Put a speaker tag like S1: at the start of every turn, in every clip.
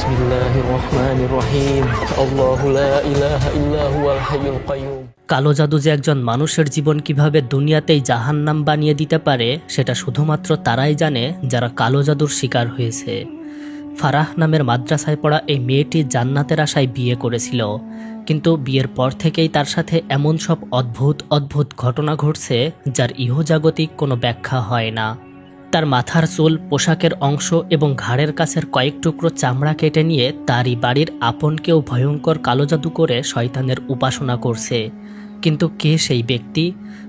S1: বিসমিল্লাহির রহমানির রহিম। আল্লাহু লা ইলাহা ইল্লা হুয়াল হাইয়ুল কাইয়ুম।
S2: কালো জাদু যে একজন মানুষের জীবন কিভাবে দুনিয়াতেই জাহান্নাম বানিয়ে দিতে পারে সেটা শুধুমাত্র তারাই জানে যারা কালো জাদুর শিকার হয়েছে। ফারাহ নামের মাদ্রাসায় পড়া এই মেয়েটি জান্নাতের আশায় বিয়ে করেছিল, কিন্তু বিয়ের পর থেকেই তার সাথে এমন সব অদ্ভুত অদ্ভুত ঘটনা ঘটছে যার ইহজাগতিক কোনো ব্যাখ্যা হয় না। তার মাথার চুল, পোশাকের অংশ এবং ঘাড়ের কাছের কয়েক টুকরো চামড়া কেটে নিয়ে তারই বাড়ির আপন কেউ ভয়ঙ্কর কালো জাদু করে শয়তানের উপাসনা করছে। কিন্তু কে সেই ব্যক্তি?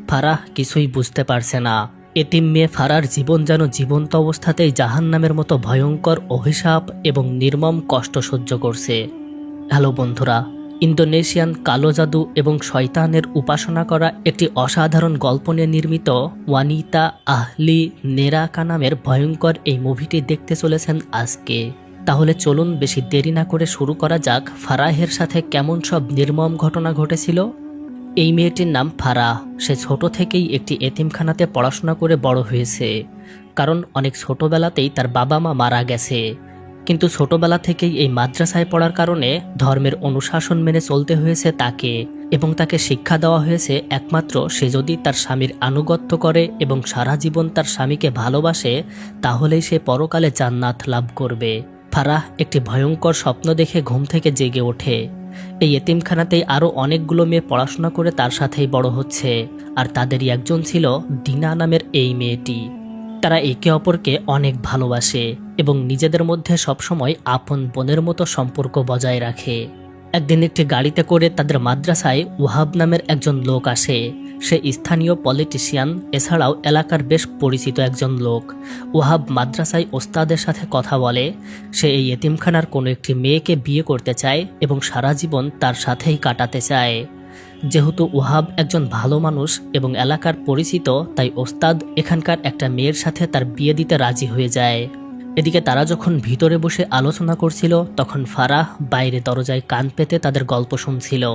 S2: ফারাহ কিছুই বুঝতে পারছে না। এতিম মেয়ে ফারার জীবন যেন জীবন্ত অবস্থাতেই জাহান্নামের মতো ভয়ঙ্কর অভিশাপ এবং নির্মম কষ্ট সহ্য করছে। হ্যালো বন্ধুরা, ইন্দোনেশিয়ান কালো জাদু এবং শয়তানের উপাসনা করা একটি অসাধারণ গল্প নিয়ে নির্মিত ওয়ানিতা আহলি নেরাকা নামের ভয়ঙ্কর এই মুভিটি দেখতে চলেছেন আজকে। তাহলে চলুন বেশি দেরি না করে শুরু করা যাক ফারাহের সাথে কেমন সব নির্মম ঘটনা ঘটেছিল। এই মেয়েটির নাম ফারাহ। সে ছোট থেকেই একটি এতিমখানাতে পড়াশোনা করে বড় হয়েছে, কারণ অনেক ছোটবেলাতেই তার বাবা মা মারা গেছে। কিন্তু ছোটবেলা থেকেই এই মাদ্রাসায় পড়ার কারণে ধর্মের অনুশাসন মেনে চলতে হয়েছে তাকে, এবং তাকে শিক্ষা দেওয়া হয়েছে একমাত্র সে যদি তার স্বামীর আনুগত্য করে এবং সারা জীবন তার স্বামীকে ভালোবাসে তাহলেই সে পরকালে জান্নাত লাভ করবে। ফারাহ একটি ভয়ঙ্কর স্বপ্ন দেখে ঘুম থেকে জেগে ওঠে। এই এতিমখানাতেই আরও অনেকগুলো মেয়ে পড়াশোনা করে তার সাথেই বড় হচ্ছে, আর তাদেরই একজন ছিল দিনা নামের এই মেয়েটি। তারা একে অপরকে অনেক ভালোবাসে এবং নিজেদের মধ্যে সবসময় আপন বোনের মতো সম্পর্ক বজায় রাখে। একদিন একটি গাড়িতে করে তাদের মাদ্রাসায় ওয়াহাব নামের একজন লোক আসে। সে স্থানীয় পলিটিশিয়ান, এছাড়াও এলাকার বেশ পরিচিত একজন লোক। ওয়াহাব মাদ্রাসায় ওস্তাদের সাথে কথা বলে। সে এই এতিমখানার কোনো একটি মেয়েকে বিয়ে করতে চায় এবং সারা জীবন তার সাথেই কাটাতে চায়। যেহেতু ওয়াহাব একজন ভালো মানুষ এবং এলাকার পরিচিত, তাই ওস্তাদ এখানকার একটা মেয়ের সাথে তার বিয়ে দিতে রাজি হয়ে যায়। এদিকে তারা যখন ভিতরে বসে আলোচনা করছিল তখন ফারাহ বাইরে দরজায় কান পেতে তাদের গল্প শুনছিল।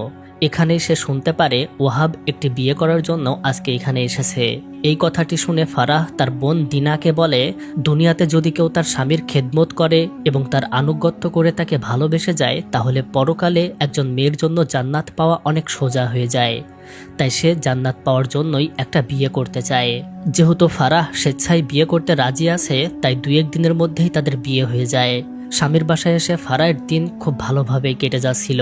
S2: এখানেই সে শুনতে পারে ওয়াহাব একটি বিয়ে করার জন্য আজকে এখানে এসেছে। এই কথাটি শুনে ফারাহ তার বোন দিনাকে বলে, দুনিয়াতে যদি কেউ তার স্বামীর খেদমত করে এবং তার আনুগত্য করে তাকে ভালোবেসে যায় তাহলে পরকালে একজন মেয়ের জন্য জান্নাত পাওয়া অনেক সোজা হয়ে যায়। তাই সে জান্নাত পাওয়ার জন্যই একটা বিয়ে করতে চায়। যেহেতু ফারাহ স্বেচ্ছায় বিয়ে করতে রাজি আছে, তাই 2-1 দিনের মধ্যেই তাদের বিয়ে হয়ে যায়। স্বামীর বাসায় এসে ফারাহের দিন খুব ভালোভাবে কেটে যাচ্ছিল।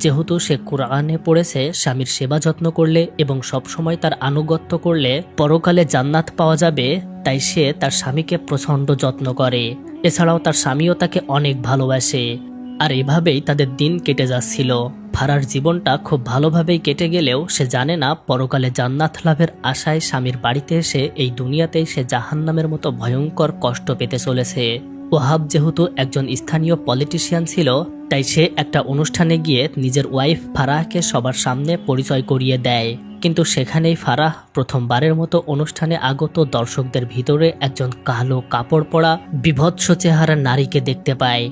S2: যেহেতু সে কোরআনে পড়েছে স্বামীর সেবা যত্ন করলে এবং সবসময় তার আনুগত্য করলে পরকালে জান্নাত পাওয়া যাবে, তাই সে তার স্বামীকে প্রচণ্ড যত্ন করে। এছাড়াও তার স্বামীও তাকে অনেক ভালোবাসে। আর এভাবেই তাদের দিন কেটে যাচ্ছিল। ফারার জীবনটা খুব ভালোভাবেই কেটে গেলেও সে জানে না পরকালে জান্নাত লাভের আশায় স্বামীর বাড়িতে এসে এই দুনিয়াতেই সে জাহান্নামের মতো ভয়ঙ্কর কষ্ট পেতে চলেছে। ওয়াহাব যেহেতু একজন স্থানীয় পলিটিশিয়ান ছিল, তাই সে একটা অনুষ্ঠানে গিয়ে নিজের ওয়াইফ ফারাহকে সবার সামনে পরিচয় করিয়ে দেয়। কিন্তু সেখানেই ফারাহ প্রথমবারের মতো অনুষ্ঠানে আগত দর্শকদের ভিতরে একজন কালো কাপড় পরা বিভৎস চেহারার নারীকে দেখতে পায়।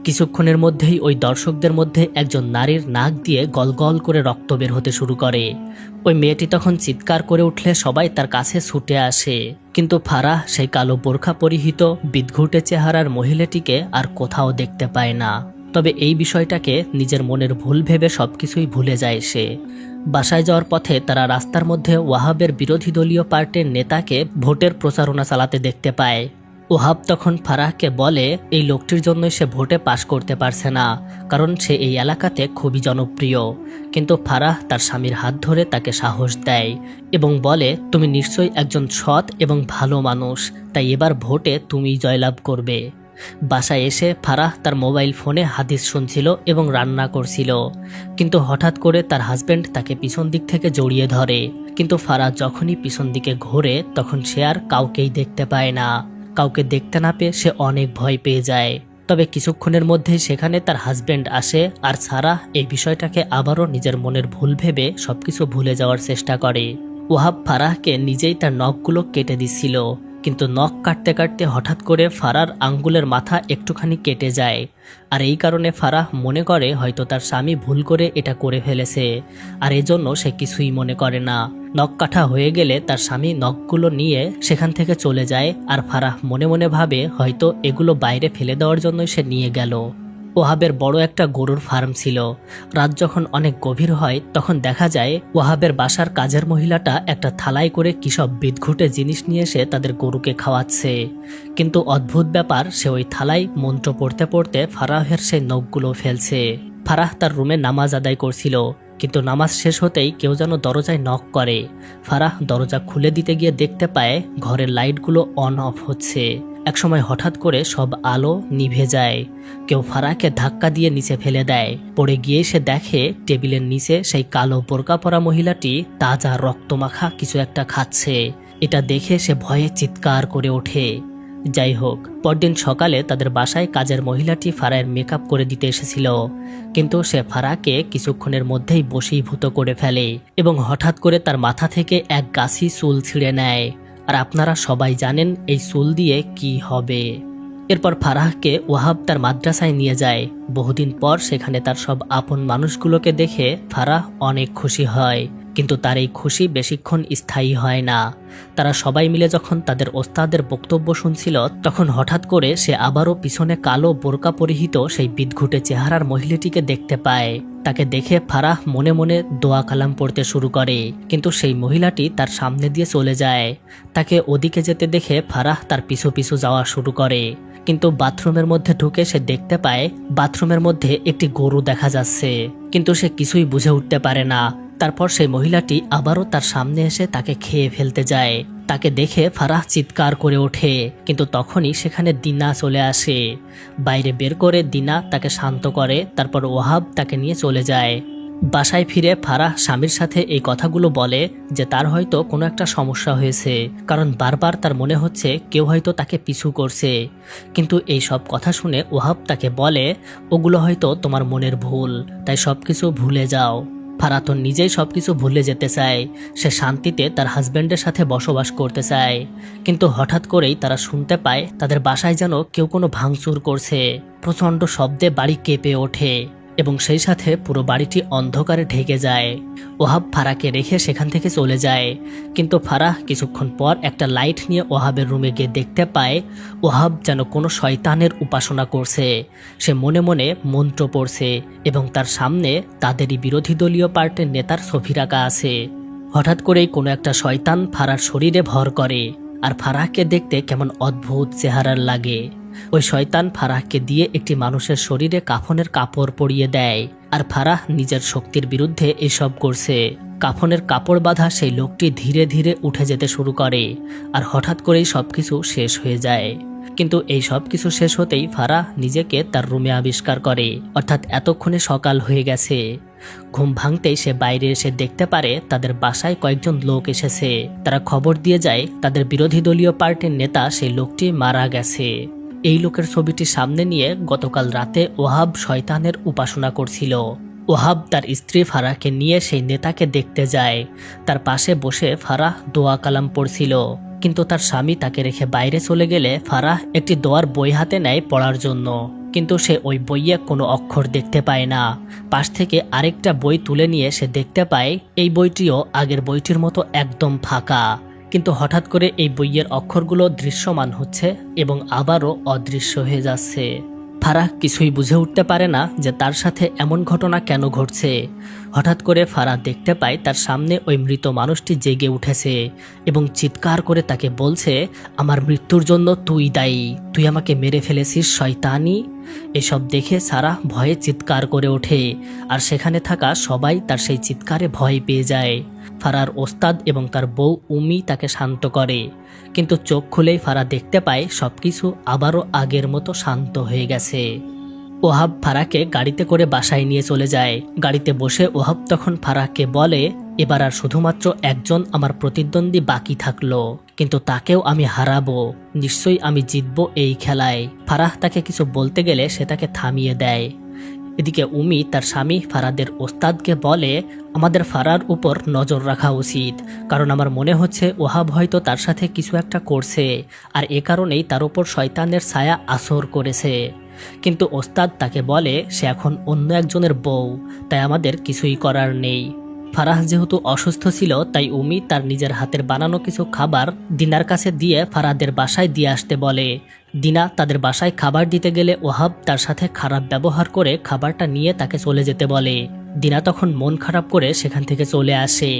S2: কিছুক্ষণের মধ্যেই ওই দর্শকদের মধ্যে একজন নারীর নাক দিয়ে গলগল করে রক্ত বের হতে শুরু করে। ওই মেয়েটি তখন চিৎকার করে উঠলে সবাই তার কাছে ছুটে আসে, কিন্তু ফারাহ সেই কালো বোরখা পরিহিত বিদঘুটে চেহারার মহিলাটিকে আর কোথাও দেখতে পায় না। তবে এই বিষয়টাকে নিজের মনের ভুল ভেবে সবকিছুই ভুলে যায় সে। বাসায় যাওয়ার পথে তারা রাস্তার মধ্যে ওয়াহাবের বিরোধী দলীয় পার্টির নেতাকে ভোটের প্রচারণা চালাতে দেখতে পায়। ওয়াহাব তখন ফারাহকে বলে এই লোকটির জন্য সে ভোটে পাশ করতে পারছে না, কারণ সে এই এলাকাতে খুবই জনপ্রিয়। কিন্তু ফারাহ তার স্বামীর হাত ধরে তাকে সাহস দেয় এবং বলে, তুমি নিশ্চয়ই একজন সৎ এবং ভালো মানুষ, তাই এবার ভোটে তুমিই জয়লাভ করবে। বাসায় এসে ফারাহ তার মোবাইল ফোনে হাদিস শুনছিল এবং রান্না করছিল, কিন্তু হঠাৎ করে তার হাজবেন্ড তাকে পিছন দিক থেকে জড়িয়ে ধরে। কিন্তু ফারাহ যখনই পিছন দিকে ঘোরে তখন সে আর কাউকেই দেখতে পায় না। কাউকে দেখতে না পেয়ে সে অনেক ভয় পেয়ে যায়। তবে কিছুক্ষণের মধ্যেই সেখানে তার হাজবেন্ড আসে, আর সারাহ এই বিষয়টাকে আবারও নিজের মনের ভুল ভেবে সবকিছু ভুলে যাওয়ার চেষ্টা করে। ওয়াহাব ফারাহকে নিজেই তার নখগুলো কেটে দিচ্ছিল, কিন্তু নখ কাটতে কাটতে হঠাৎ করে ফারার আঙ্গুলের মাথা একটুখানি কেটে যায়। আর এই কারণে ফারাহ মনে করে হয়তো তার স্বামী ভুল করে এটা করে ফেলেছে, আর এজন্য সে কিছুই মনে করে না। নখ কাটা হয়ে গেলে তার স্বামী নখগুলো নিয়ে সেখান থেকে চলে যায়, আর ফারাহ মনে মনে ভাবে হয়তো এগুলো বাইরে ফেলে দেওয়ার জন্যই সে নিয়ে গেল। ওহাবের বড় একটা গরুর ফার্ম ছিল। রাত যখন অনেক গভীর হয় তখন দেখা যায় ওহাবের বাসার কাজের মহিলাটা একটা থালায় করে কিসব বিদঘুটে জিনিস নিয়ে এসে তাদের গরুকে খাওয়াচ্ছে। কিন্তু অদ্ভুত ব্যাপার, সে ওই থালায় মন্ত্র পড়তে পড়তে ফারাহের সেই নখগুলো ফেলছে। ফারাহ তার রুমে নামাজ আদায় করছিল, কিন্তু নামাজ শেষ হতেই কেউ যেন দরজায় নক করে। ফারাহ দরজা খুলে দিতে গিয়ে দেখতে পায় ঘরের লাইটগুলো অন অফ হচ্ছে। একসময় হঠাৎ করে সব আলো নিভে যায়। কেউ ফারাহকে ধাক্কা দিয়ে নিচে ফেলে দেয়। পড়ে গিয়ে সে দেখে টেবিলের নিচে সেই কালো বোরকা পরা মহিলাটি তাজা রক্তমাখা কিছু একটা খাচ্ছে। এটা দেখে সে ভয়ে চিৎকার করে ওঠে। যাই হোক, পরদিন সকালে তাদের বাসায় কাজের মহিলাটি ফারাহের মেকআপ করে দিতে এসেছিল, কিন্তু সে ফারাহকে কিছুক্ষণের মধ্যেই বশীভূত করে ফেলে এবং হঠাৎ করে তার মাথা থেকে এক গাছি চুল ছিঁড়ে নেয়। আর আপনারা সবাই জানেন এই চুল দিয়ে কি হবে। এরপর ফারাহকে ওয়াহাব তার মাদ্রাসায় নিয়ে যায়। বহুদিন পর সেখানে তার সব আপন মানুষগুলোকে দেখে ফারাহ অনেক খুশি হয়, কিন্তু তার এই খুশি বেশিক্ষণ স্থায়ী হয় না। তারা সবাই মিলে যখন তাদের ওস্তাদের বক্তব্য শুনছিল তখন হঠাৎ করে সে আবারও পিছনে কালো বোরকা পরিহিত সেই বিদঘুটে চেহারার মহিলাটিকে দেখতে পায়। তাকে দেখে ফারাহ মনে মনে দোয়া কালাম পড়তে শুরু করে, কিন্তু সেই মহিলাটি তার সামনে দিয়ে চলে যায়। তাকে ওদিকে যেতে দেখে ফারাহ তার পিছু পিছু যাওয়া শুরু করে, কিন্তু বাথরুমের মধ্যে ঢুকে সে দেখতে পায় বাথরুমের মধ্যে একটি গরু দেখা যাচ্ছে, কিন্তু সে কিছুই বুঝে উঠতে পারে না। তারপর সেই মহিলাটি আবারও তার সামনে এসে তাকে খেয়ে ফেলতে যায়। তাকে দেখে ফারাহ চিৎকার করে ওঠে, কিন্তু তখনই সেখানে দিনা চলে আসে। বাইরে বের করে দিনা তাকে শান্ত করে, তারপর ওয়াহাব তাকে নিয়ে চলে যায়। বাসায় ফিরে ফারাহ স্বামীর সাথে এই কথাগুলো বলে যে তার হয়তো কোনো একটা সমস্যা হয়েছে, কারণ বারবার তার মনে হচ্ছে কেউ হয়তো তাকে পিছু করছে। কিন্তু এই সব কথা শুনে ওয়াহাব তাকে বলে, ওগুলো হয়তো তোমার মনের ভুল, তাই সবকিছু ভুলে যাও। ফারাহ তো নিজেই সবকিছু ভুলে যেতে চায়। সে শান্তিতে তার হাজব্যান্ডের সাথে বসবাস করতে চায়, কিন্তু হঠাৎ করেই তারা শুনতে পায় তাদের বাসায় যেন কেউ কোনো ভাঙচুর করছে। প্রচণ্ড শব্দে বাড়ি কেঁপে ওঠে এবং সেই সাথে পুরো বাড়িটি অন্ধকারে ঢেকে যায়। ওহাব ফারাহকে রেখে সেখান থেকে চলে যায়, কিন্তু ফারাহ কিছুক্ষণ পর একটা লাইট নিয়ে ওহাবের রুমে গিয়ে দেখতে পায় ওহাব যেন কোনো শয়তানের উপাসনা করছে। সে মনে মনে মন্ত্র পড়ছে এবং তার সামনে তাদেরই বিরোধী দলীয় পার্টির নেতার ছবি রাখা আছে। হঠাৎ করেই কোনো একটা শয়তান ফারাহর শরীরে ভর করে, আর ফারাহকে দেখতে কেমন অদ্ভুত চেহারার লাগে। ওই শয়তান ফারাহকে দিয়ে একটি মানুষের শরীরে কাফনের কাপড় পরিয়ে দেয়, আর ফারাহ নিজের শক্তির বিরুদ্ধে এসব করছে। কাফনের কাপড় বাঁধা সেই লোকটি ধীরে ধীরে উঠে যেতে শুরু করে, আর হঠাৎ করেই সবকিছু শেষ হয়ে যায়। কিন্তু এই সব কিছু শেষ হতেই ফারাহ নিজেকে তার রুমে আবিষ্কার করে, অর্থাৎ এতক্ষণে সকাল হয়ে গেছে। ঘুম ভাঙতেই সে বাইরে এসে দেখতে পারে তাদের বাসায় কয়েকজন লোক এসেছে। তারা খবর দিয়ে যায় তাদের বিরোধী দলীয় পার্টির নেতা সেই লোকটি মারা গেছে। এই লোকের ছবিটি সামনে নিয়ে গতকাল রাতে ওহাব শয়তানের উপাসনা করছিল। ওহাব তার স্ত্রী ফারাহকে নিয়ে সেই নেতাকে দেখতে যায়। তার পাশে বসে ফারাহ দোয়া কালাম পড়ছিল, কিন্তু তার স্বামী তাকে রেখে বাইরে চলে গেলে ফারাহ একটি দোয়ার বই হাতে নেয় পড়ার জন্য, কিন্তু সে ওই বইয়ে কোনো অক্ষর দেখতে পায় না। পাশ থেকে আরেকটা বই তুলে নিয়ে সে দেখতে পায় এই বইটিও আগের বইটির মতো একদম ফাঁকা, কিন্তু হঠাৎ করে এই বইয়ের অক্ষরগুলো দৃশ্যমান হচ্ছে এবং আবারও অদৃশ্য হয়ে যাচ্ছে। ফারাহ কিছুই বুঝে উঠতে পারে না যে তার সাথে এমন ঘটনা কেন ঘটছে। হঠাৎ করে ফারাহ দেখতে পায় তার সামনে ওই মৃত মানুষটি জেগে উঠেছে এবং চিৎকার করে তাকে বলছে, আমার মৃত্যুর জন্য তুই দায়ী, তুই আমাকে মেরে ফেলেছিস শয়তানি। এসব দেখে সারাহ ভয়ে চিৎকার করে ওঠে, আর সেখানে থাকা সবাই তার সেই চিৎকারে ভয় পেয়ে যায়। ফারাহর ওস্তাদ এবং তার বউ উমি তাকে শান্ত করে, কিন্তু চোখ খুলেই ফারাহ দেখতে পায় সবকিছু আবারও আগের মতো শান্ত হয়ে গেছে। ওহাব ফারাহকে গাড়িতে করে বাসায় নিয়ে চলে যায়। গাড়িতে বসে ওহাব তখন ফারাহকে বলে, এবার আর শুধুমাত্র একজন আমার প্রতিদ্বন্দ্বী বাকি থাকলো, কিন্তু তাকেও আমি হারাবো, নিশ্চয়ই আমি জিতবো এই খেলায়। ফারাহ তাকে কিছু বলতে গেলে সে তাকে থামিয়ে দেয়। এদিকে উমি তার স্বামী ফারাদের ওস্তাদকে বলে, আমাদের ফারার উপর নজর রাখা উচিত, কারণ আমার মনে হচ্ছে ওহাব হয়তো তার সাথে কিছু একটা করছে, আর এ কারণেই তার উপর শয়তানের ছায়া আসর করেছে। কিন্তু ওস্তাদ তাকে বলে সে এখন অন্য একজনের বউ, তাই আমাদের কিছুই করার নেই। ফারাহ যেহেতু অসুস্থ ছিল তাই উমি তার নিজের হাতের বানানো কিছু খাবার দিনার কাছে দিয়ে ফারাহদের বাসায় দিয়ে আসতে বলে। দিনা তাদের বাসায় খাবার দিতে গেলে ওহাব তার সাথে খারাপ ব্যবহার করে খাবারটা নিয়ে তাকে চলে যেতে বলে। দিনা তখন মন খারাপ করে সেখান থেকে চলে আসে।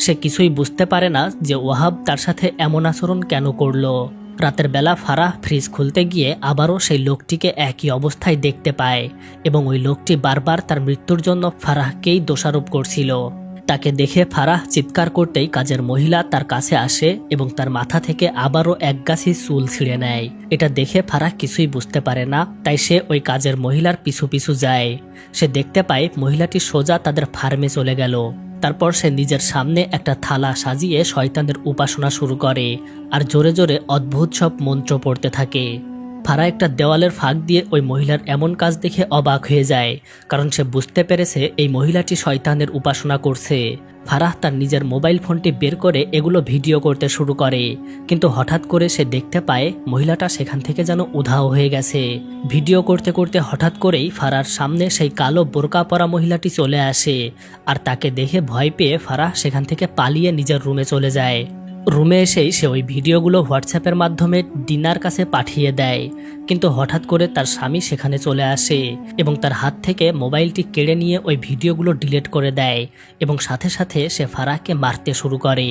S2: সে কিছুই বুঝতে পারে না যে ওহাব তার সাথে এমন আচরণ কেন করলো। রাতের বেলা ফারাহ ফ্রিজ খুলতে গিয়ে আবারও সেই লোকটিকে একই অবস্থায় দেখতে পায় এবং ওই লোকটি বারবার তার মৃত্যুর জন্য ফারাহকেই দোষারোপ করছিল। তাকে দেখে ফারাহ চিৎকার করতেই কাজের মহিলা তার কাছে আসে এবং তার মাথা থেকে আবারও এক গাছি চুল ছিঁড়ে নেয়। এটা দেখে ফারাহ কিছুই বুঝতে পারে না, তাই সে ওই কাজের মহিলার পিছু পিছু যায়। সে দেখতে পায় মহিলাটি সোজা তাদের ফার্মে চলে গেল। তারপর সে নিজের সামনে একটা থালা সাজিয়ে শয়তানের উপাসনা শুরু করে আর জোরে জোরে অদ্ভুত সব মন্ত্র পড়তে থাকে। ফারাহ একটা দেওয়ালের ফাঁক দিয়ে ওই মহিলার এমন কাজ দেখে অবাক হয়ে যায়, কারণ সে বুঝতে পেরেছে এই মহিলাটি শয়তানের উপাসনা করছে। ফারাহ তার নিজের মোবাইল ফোনটি বের করে এগুলো ভিডিও করতে শুরু করে, কিন্তু হঠাৎ করে সে দেখতে পায় মহিলাটা সেখান থেকে যেন উধাও হয়ে গেছে। ভিডিও করতে করতে হঠাৎ করেই ফারাহর সামনে সেই কালো বোরকা পরা মহিলাটি চলে আসে আর তাকে দেখে ভয় পেয়ে ফারাহ সেখান থেকে পালিয়ে নিজের রুমে চলে যায়। রুমে এসেই সে ওই ভিডিওগুলো হোয়াটসঅ্যাপের মাধ্যমে দিনার কাছে পাঠিয়ে দেয়, কিন্তু হঠাৎ করে তার স্বামী সেখানে চলে আসে এবং তার হাত থেকে মোবাইলটি কেড়ে নিয়ে ওই ভিডিওগুলো ডিলিট করে দেয় এবং সাথে সাথে সে ফারাহকে মারতে শুরু করে।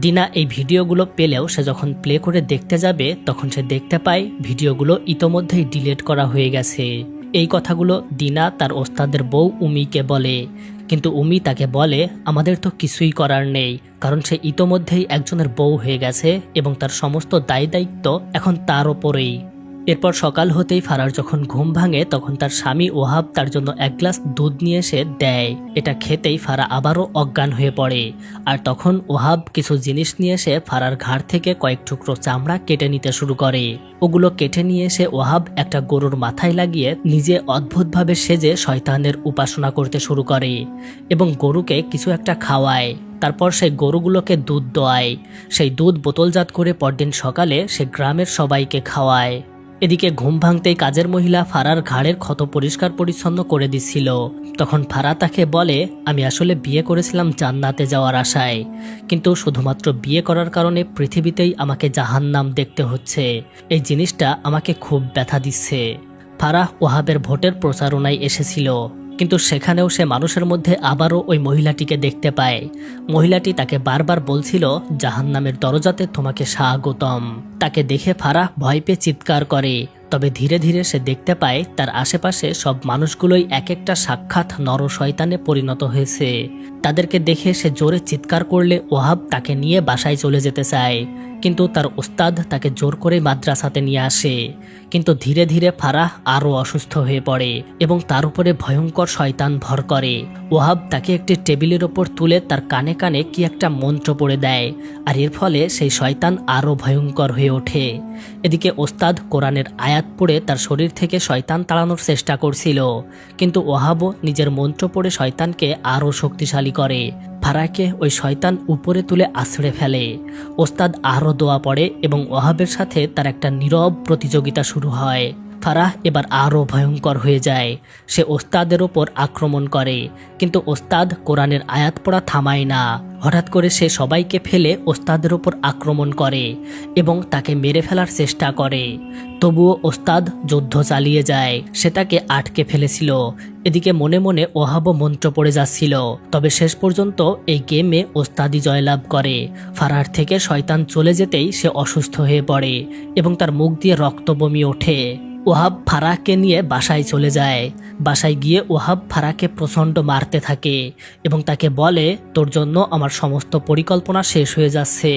S2: দিনা এই ভিডিওগুলো পেলেও সে যখন প্লে করে দেখতে যাবে তখন সে দেখতে পায় ভিডিওগুলো ইতোমধ্যেই ডিলিট করা হয়ে গেছে। এই কথাগুলো দিনা তার ওস্তাদের বউ উমিকে বলে, কিন্তু উমি তাকে বলে আমাদের তো কিছুই করার নেই, কারণ সে ইতোমধ্যেই একজনের বউ হয়ে গেছে এবং তার সমস্ত দায় দায়িত্ব এখন তার ওপরেই। এরপর সকাল হতেই ফারার যখন ঘুম ভাঙে তখন তার স্বামী ওহাব তার জন্য এক গ্লাস দুধ নিয়ে এসে দেয়। এটা খেতেই ফারা আবারও অজ্ঞান হয়ে পড়ে আর তখন ওহাব কিছু জিনিস নিয়ে এসে ফারার ঘাড় থেকে কয়েক টুকরো চামড়া কেটে নিতে শুরু করে। ওগুলো কেটে নিয়ে এসে ওহাব একটা গরুর মাথায় লাগিয়ে নিজে অদ্ভুতভাবে সেজে শয়তানের উপাসনা করতে শুরু করে এবং গরুকে কিছু একটা খাওয়ায়। তারপর সেই গরুগুলোকে দুধ দোয়ায়। সেই দুধ বোতলজাত করে পরদিন সকালে সে গ্রামের সবাইকে খাওয়ায়। এদিকে ঘুম ভাঙতেই কাজের মহিলা ফারার ঘাড়ের ক্ষত পরিষ্কার পরিচ্ছন্ন করে দিচ্ছিল। তখন ফারা তাকে বলে, আমি আসলে বিয়ে করেছিলাম জান্নাতে যাওয়ার আশায়, কিন্তু শুধুমাত্র বিয়ে করার কারণে পৃথিবীতেই আমাকে জাহান্নাম দেখতে হচ্ছে। এই জিনিসটা আমাকে খুব ব্যথা দিচ্ছে। ফারাহ ওহাবের ভোটের প্রচারণায় এসেছিল, কিন্তু সেখানেও সে মানুষের মধ্যে আবারও ওই মহিলাটিকে দেখতে পায়। মহিলাটি তাকে বারবার বলছিল জাহান্নামের দরজাতে তোমাকে স্বাগতম। তাকে দেখে ফারাহ ভয় পেয়ে চিৎকার করে, তবে ধীরে ধীরে সে দেখতে পায় তার আশেপাশে সব মানুষগুলোই এক একটা সাক্ষাৎ নর শয়তানে পরিণত হয়েছে। তাদেরকে দেখে সে জোরে চিৎকার করলে ওহাব তাকে নিয়ে বাসায় চলে যেতে চায়, কিন্তু তার ওস্তাদ তাকে জোর করে মাদ্রাসাতে নিয়ে আসে। কিন্তু ধীরে ধীরে ফারাহ আরও অসুস্থ হয়ে পড়ে এবং তার উপরে ভয়ঙ্কর শয়তান ভর করে। ওহাব তাকে একটি টেবিলের ওপর তুলে তার কানে কানে কি একটা মন্ত্র পড়ে দেয় আর এর ফলে সেই শয়তান আরও ভয়ঙ্কর হয়ে ওঠে। এদিকে ওস্তাদ কোরআনের আয়াত পড়ে তার শরীর থেকে শয়তান তাড়ানোর চেষ্টা করছিল, কিন্তু ওহাবও নিজের মন্ত্র পড়ে শয়তানকে আরও শক্তিশালী করে। ফারাহকে ওই শয়তান উপরে তুলে আছড়ে ফেলে। ওস্তাদ আরও দোয়া পড়ে এবং ওহাবের সাথে তার একটা নীরব প্রতিযোগিতা শুরু হয়। ফারাহ এবার আরও ভয়ঙ্কর হয়ে যায়। সে ওস্তাদের ওপর আক্রমণ করে, কিন্তু ওস্তাদ কোরআনের আয়াত পড়া থামায় না। হঠাৎ করে সে সবাইকে ফেলে ওস্তাদের ওপর আক্রমণ করে এবং তাকে মেরে ফেলার চেষ্টা করে। তবুও ওস্তাদ যুদ্ধ চালিয়ে যায়। সে তাকে আটকে ফেলেছিল। এদিকে মনে মনে ওহাবও মন্ত্র পড়ে যাচ্ছিল, তবে শেষ পর্যন্ত এই গেমে ওস্তাদই জয়লাভ করে। ফারাহ থেকে শয়তান চলে যেতেই সে অসুস্থ হয়ে পড়ে এবং তার মুখ দিয়ে রক্ত বমি ওঠে। ওহাব ফারাহকে নিয়ে বাসায় চলে যায়। বাসায় গিয়ে ওহাব ফারাহকে প্রচণ্ড মারতে থাকে এবং তাকে বলে, তোর জন্য আমার সমস্ত পরিকল্পনা শেষ হয়ে যাচ্ছে,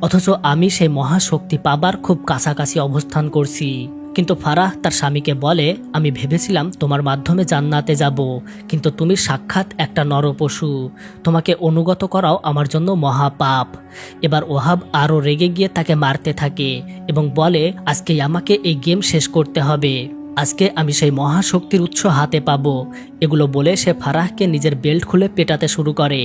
S2: অথচ আমি সেই মহাশক্তি পাবার খুব কাছাকাছি অবস্থান করছি। কিন্তু ফারাহ তার স্বামীকে বলে, আমি ভেবেছিলাম তোমার মাধ্যমে জান্নাতে যাব, কিন্তু তুমি সাক্ষাৎ একটা নরপশু। তোমাকে অনুগত করাও আমার জন্য মহাপাপ। এবার ওহাব আরও রেগে গিয়ে তাকে মারতে থাকে এবং বলে, আজকেই আমাকে এই গেম শেষ করতে হবে। আজকে আমি সেই মহাশক্তির উৎস হাতে পাবো। এগুলো বলে সে ফারাহকে নিজের বেল্ট খুলে পেটাতে শুরু করে।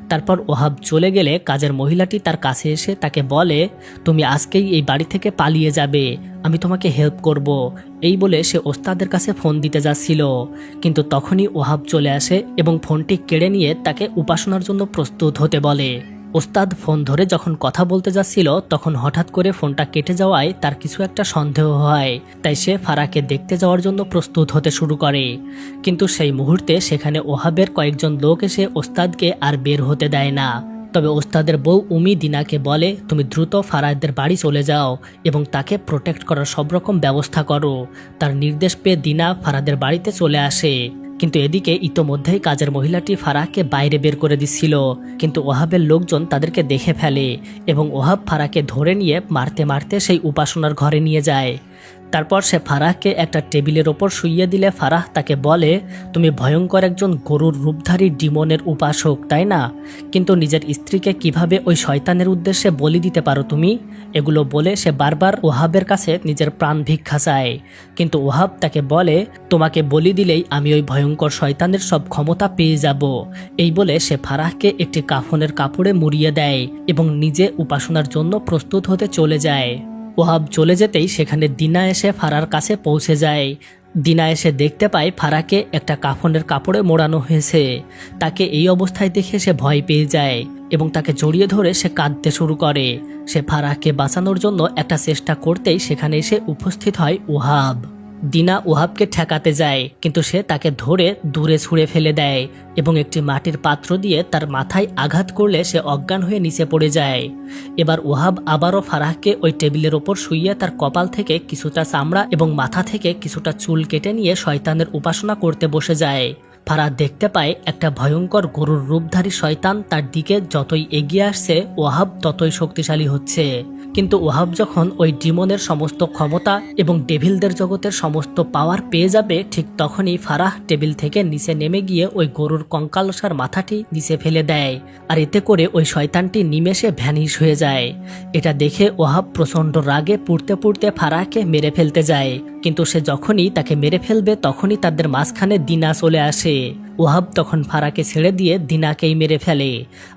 S2: তারপর ওহাব চলে গেলে কাজের মহিলাটি তার কাছে এসে তাকে বলে, তুমি আজকেই এই বাড়ি থেকে পালিয়ে যাবে, আমি তোমাকে হেল্প করব। এই বলে সে ওস্তাদের কাছে ফোন দিতে যাচ্ছিল, কিন্তু তখনই ওহাব চলে আসে এবং ফোনটি কেড়ে নিয়ে তাকে উপাসনার জন্য প্রস্তুত হতে বলে। ওস্তাদ ফোন ধরে যখন কথা বলতে যাচ্ছিল তখন হঠাৎ করে ফোনটা কেটে যাওয়ায় তার কিছু একটা সন্দেহ হয়, তাই সে ফারাহকে দেখতে যাওয়ার জন্য প্রস্তুত হতে শুরু করে। কিন্তু সেই মুহূর্তে সেখানে ওহাবের কয়েকজন লোক এসে ওস্তাদকে আর বের হতে দেয় না। তবে ওস্তাদের বউ উমি দিনাকে বলে, তুমি দ্রুত ফারাহদের বাড়ি চলে যাও এবং তাকে প্রোটেক্ট করার সব রকম ব্যবস্থা করো। তার নির্দেশ পেয়ে দিনা ফারাহদের বাড়িতে চলে আসে। কিন্তু এদিকে ইতোমধ্যেই কাজের মহিলাটি ফারাহকে বাইরে বের করে দিচ্ছিল, কিন্তু ওহাবের লোকজন তাদেরকে দেখে ফেলে এবং ওহাব ফারাহকে ধরে নিয়ে মারতে মারতে সেই উপাসনার ঘরে নিয়ে যায়। তারপর সে ফারাহকে একটা টেবিলের ওপর শুইয়ে দিলে ফারাহ তাকে বলে, তুমি ভয়ঙ্কর একজন গরুর রূপধারী ডিমনের উপাসক, তাই না? কিন্তু নিজের স্ত্রীকে কিভাবে ওই শয়তানের উদ্দেশ্যে বলি দিতে পারো তুমি? এগুলো বলে সে বারবার ওহাবের কাছে নিজের প্রাণ ভিক্ষা চায়। কিন্তু ওহাব তাকে বলে, তোমাকে বলি দিলেই আমি ওই ভয়ঙ্কর শয়তানের সব ক্ষমতা পেয়ে যাব। এই বলে সে ফারাহকে একটি কাফনের কাপড়ে মুড়িয়ে দেয় এবং নিজে উপাসনার জন্য প্রস্তুত হতে চলে যায়। ওহাব চলে যেতেই সেখানে দিনা এসে ফারার কাছে পৌঁছে যায়। দিনা এসে দেখতে পায় ফারাকে একটা কাফনের কাপড়ে মোড়ানো হয়েছে। তাকে এই অবস্থায় দেখে সে ভয় পেয়ে যায় এবং তাকে জড়িয়ে ধরে সে কাঁদতে শুরু করে। সে ফারাহকে বাঁচানোর জন্য একটা চেষ্টা করতেই সেখানে এসে উপস্থিত হয় ওহাব। দিনা ওহাবকে ঠেকাতে যায়, কিন্তু সে তাকে ধরে দূরে ছুঁড়ে ফেলে দেয় এবং একটি মাটির পাত্র দিয়ে তার মাথায় আঘাত করলে সে অজ্ঞান হয়ে নিচে পড়ে যায়। এবার ওহাব আবারও ফারাহকে ওই টেবিলের ওপর শুইয়ে তার কপাল থেকে কিছুটা চামড়া এবং মাথা থেকে কিছুটা চুল কেটে নিয়ে শয়তানের উপাসনা করতে বসে যায়। ফারাহ দেখতে পায় একটা ভয়ঙ্কর গরুর রূপধারী শয়তান তার দিকে যতই এগিয়ে আসছে ওহাব ততই শক্তিশালী হচ্ছে। কিন্তু ওহাব যখন ওই ডিমনের সমস্ত ক্ষমতা এবং ডেভিলদের জগতের সমস্ত পাওয়ার পেয়ে যাবে, ঠিক তখনই ফারাহ টেবিল থেকে নিচে নেমে গিয়ে ওই গরুর কঙ্কালসার মাথাটি নিচে ফেলে দেয়, আর এতে করে ওই শয়তানটি নিমেষে ভ্যানিশ হয়ে যায়। এটা দেখে ওহাব প্রচণ্ড রাগে পুড়তে পুড়তে ফারাহকে মেরে ফেলতে যায়, কিন্তু সে যখনই তাকে মেরে ফেলবে তখনই তাদের মাঝখানে দিনা চলে আসে। ওহাব তখন ফারাহকে ছেড়ে দিয়ে দিনাকেই মেরে ফেলে,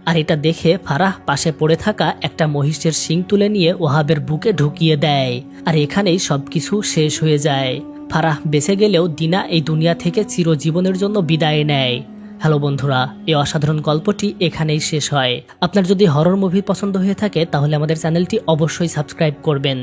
S2: আর এটা দেখে ফারাহ পাশে পড়ে থাকা একটা মহিষের শিং তুলে নিয়ে ওহাবের বুকে ঢুকিয়ে দেয়, আর এখানেই সবকিছু শেষ হয়ে যায়। ফারাহ বেঁচে গেলেও দিনা এই দুনিয়া থেকে চিরজীবনের জন্য বিদায় নেয়। হ্যালো বন্ধুরা, এই অসাধারণ গল্পটি এখানেই শেষ হয়। আপনার যদি হরর মুভি পছন্দ হয়ে থাকে তাহলে আমাদের চ্যানেলটি অবশ্যই সাবস্ক্রাইব করবেন।